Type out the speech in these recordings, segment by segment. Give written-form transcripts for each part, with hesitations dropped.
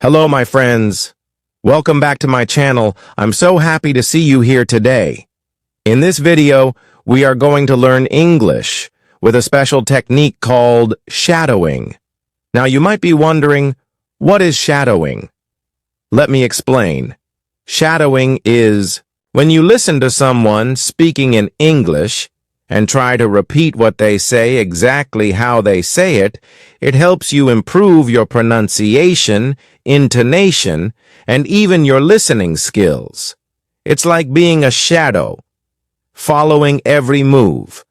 Hello, my friends. Welcome back to my channel. I'm so happy to see you here today. In this video, we are going to learn English with a special technique called shadowing. Now, you might be wondering, what is shadowing? Let me explain. Shadowing is when you listen to someone speaking in English and try to repeat what they say exactly how they say it, it helps you improve your pronunciation, intonation, and even your listening skills. It's like being a shadow, following every move.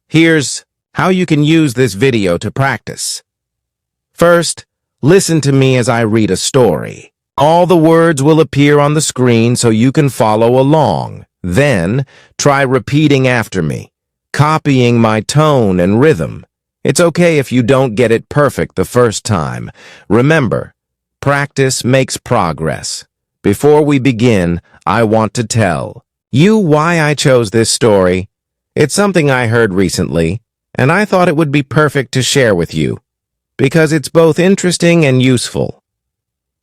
Here's how you can use this video to practice. First, listen to me as I read a story. All the words will appear on the screen so you can follow along. Then, try repeating after me, copying my tone and rhythm. It's okay if you don't get it perfect the first time. Remember, practice makes progress. Before we begin, I want to tell you why I chose this story. It's something I heard recently, and I thought it would be perfect to share with you, because it's both interesting and useful.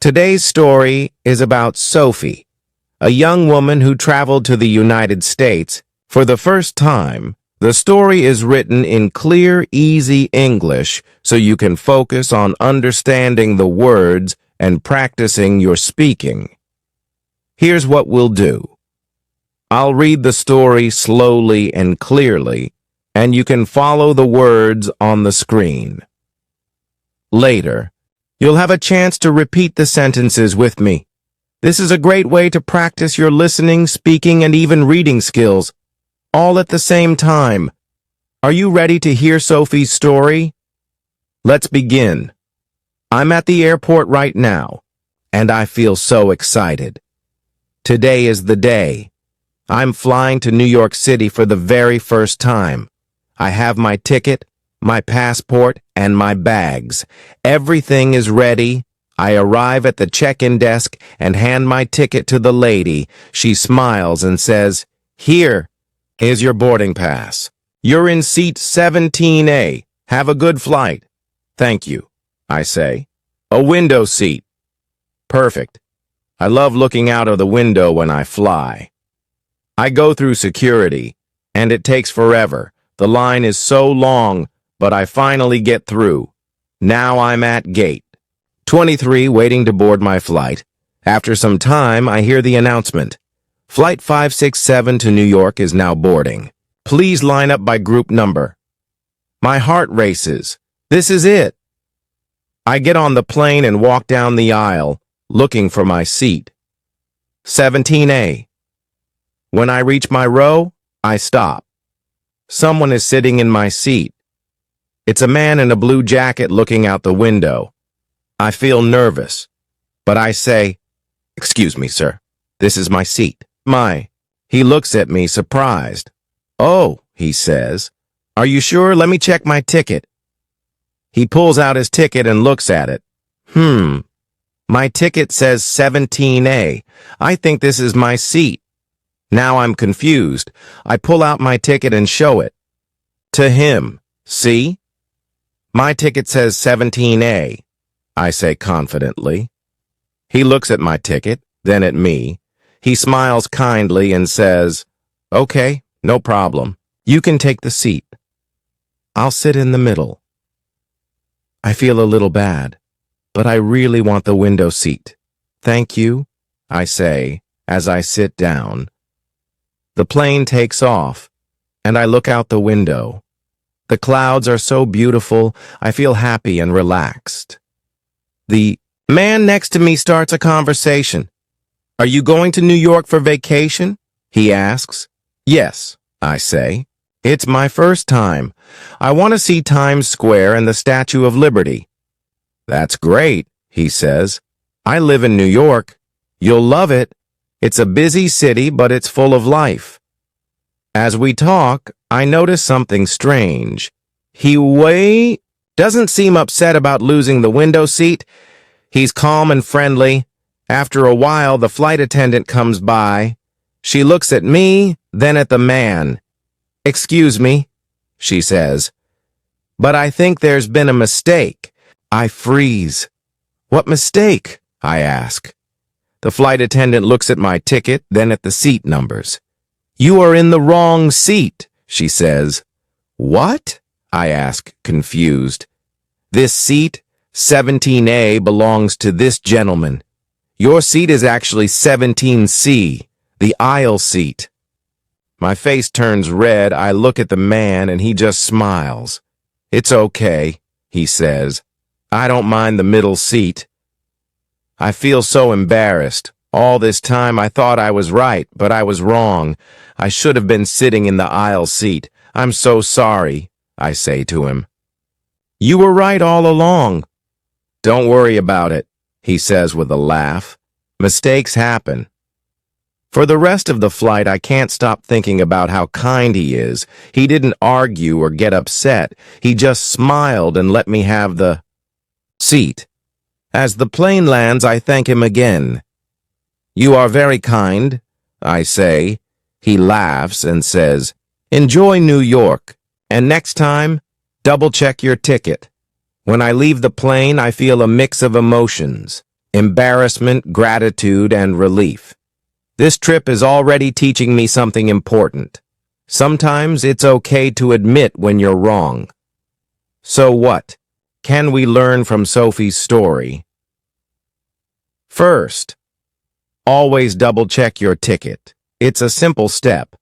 Today's story is about Sophie, a young woman who traveled to the United States for the first time. The story is written in clear, easy English so you can focus on understanding the words and practicing your speaking. Here's what we'll do. I'll read the story slowly and clearly, and you can follow the words on the screen. Later, you'll have a chance to repeat the sentences with me. This is a great way to practice your listening, speaking, and even reading skills, all at the same time. Are you ready to hear Sophie's story? Let's begin. I'm at the airport right now, and I feel so excited. Today is the day. I'm flying to New York City for the very first time. I have my ticket, my passport, and my bags. Everything is ready. I arrive at the check-in desk and hand my ticket to the lady. She smiles and says, "Here is your boarding pass. You're in seat 17A. Have a good flight." "Thank you," I say. "A window seat." "Perfect. I love looking out of the window when I fly." I go through security, and it takes forever. The line is so long, but I finally get through. Now I'm at gate 23, waiting to board my flight. After some time, I hear the announcement. Flight 567 to New York is now boarding. Please line up by group number. My heart races. This is it. I get on the plane and walk down the aisle, looking for my seat. 17A. When I reach my row, I stop. Someone is sitting in my seat. It's a man in a blue jacket looking out the window. I feel nervous, but I say, "Excuse me, sir. This is my seat." He looks at me surprised. "Oh," he says. "Are you sure? Let me check my ticket." He pulls out his ticket and looks at it. My ticket says 17A. I think this is my seat. Now I'm confused. I pull out my ticket and show it to him. "See? My ticket says 17A, I say confidently. He looks at my ticket, then at me. He smiles kindly and says, "Okay, no problem. You can take the seat. I'll sit in the middle." I feel a little bad, but I really want the window seat. "Thank you," I say as I sit down. The plane takes off, and I look out the window. The clouds are so beautiful, I feel happy and relaxed. The man next to me starts a conversation. "Are you going to New York for vacation?" he asks. "Yes," I say. "It's my first time. I want to see Times Square and the Statue of Liberty." "That's great," he says. "I live in New York. You'll love it. It's a busy city, but it's full of life." As we talk, I notice something strange. He doesn't seem upset about losing the window seat. He's calm and friendly. After a while, the flight attendant comes by. She looks at me, then at the man. "Excuse me," she says, "but I think there's been a mistake." I freeze. "What mistake?" I ask. The flight attendant looks at my ticket, then at the seat numbers. You are in the wrong seat, she says. What? I ask, confused. This seat, 17A, belongs to this gentleman. Your seat is actually 17C, the aisle seat. My face turns red. I look at the man and he just smiles. It's okay, he says. I don't mind the middle seat. I feel so embarrassed. All this time I thought I was right, but I was wrong. I should have been sitting in the aisle seat. I'm so sorry, I say to him. You were right all along. Don't worry about it, he says with a laugh. Mistakes happen. For the rest of the flight, I can't stop thinking about how kind he is. He didn't argue or get upset. He just smiled and let me have the seat. As the plane lands, I thank him again. You are very kind, I say. He laughs and says, Enjoy New York, and next time, double-check your ticket. When I leave the plane, I feel a mix of emotions, embarrassment, gratitude, and relief. This trip is already teaching me something important. Sometimes it's okay to admit when you're wrong. So what can we learn from Sophie's story? First, always double-check your ticket. It's a simple step,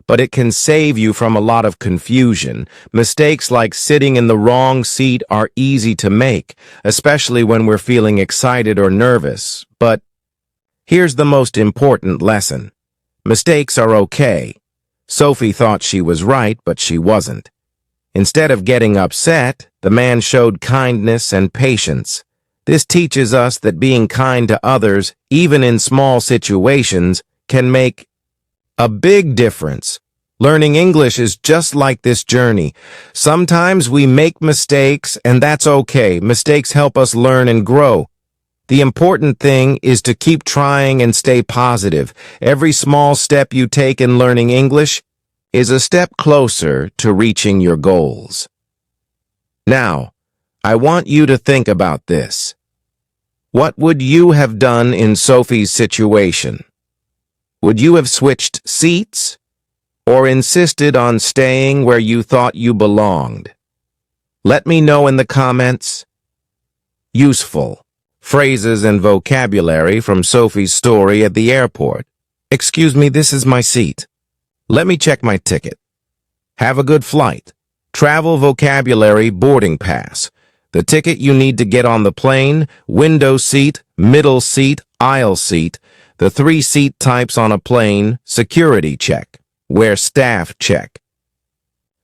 but it can save you from a lot of confusion. Mistakes like sitting in the wrong seat are easy to make, especially when we're feeling excited or nervous. But here's the most important lesson. Mistakes are okay. Sophie thought she was right, but she wasn't. Instead of getting upset, the man showed kindness and patience. This teaches us that being kind to others, even in small situations, can make a big difference. Learning English is just like this journey. Sometimes we make mistakes, and that's okay. Mistakes help us learn and grow. The important thing is to keep trying and stay positive. Every small step you take in learning English is a step closer to reaching your goals. Now, I want you to think about this. What would you have done in Sophie's situation? Would you have switched seats or insisted on staying where you thought you belonged? Let me know in the comments. Useful phrases and vocabulary from Sophie's story at the airport. Excuse me, this is my seat. Let me check my ticket. Have a good flight. Travel vocabulary boarding pass. The ticket you need to get on the plane, window seat, middle seat, aisle seat, the 3 seat types on a plane, security check, where staff check.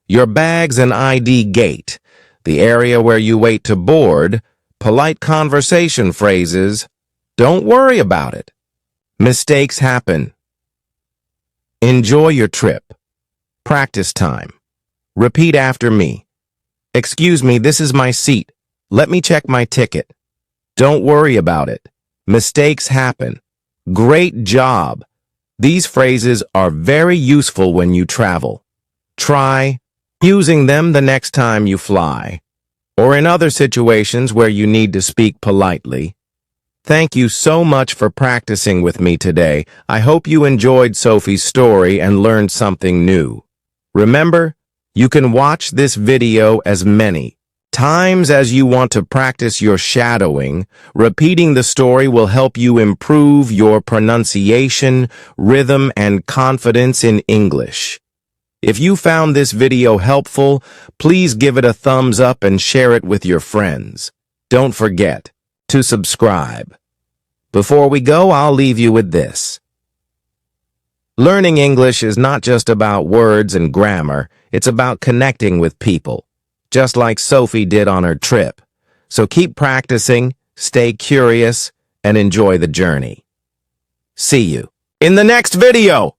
Your bags and ID gate, the area where you wait to board, polite conversation phrases, don't worry about it. Mistakes happen. Enjoy your trip. Practice time. Repeat after me. Excuse me, this is my seat. Let me check my ticket. Don't worry about it. Mistakes happen. Great job. These phrases are very useful when you travel. Try using them the next time you fly, or in other situations where you need to speak politely. Thank you so much for practicing with me today. I hope you enjoyed Sophie's story and learned something new. Remember, you can watch this video as many times as you want to practice your shadowing. Repeating the story will help you improve your pronunciation, rhythm, and confidence in English. If you found this video helpful, please give it a thumbs up and share it with your friends. Don't forget to subscribe. Before we go, I'll leave you with this. Learning English is not just about words and grammar, it's about connecting with people, just like Sophie did on her trip. So keep practicing, stay curious, and enjoy the journey. See you in the next video!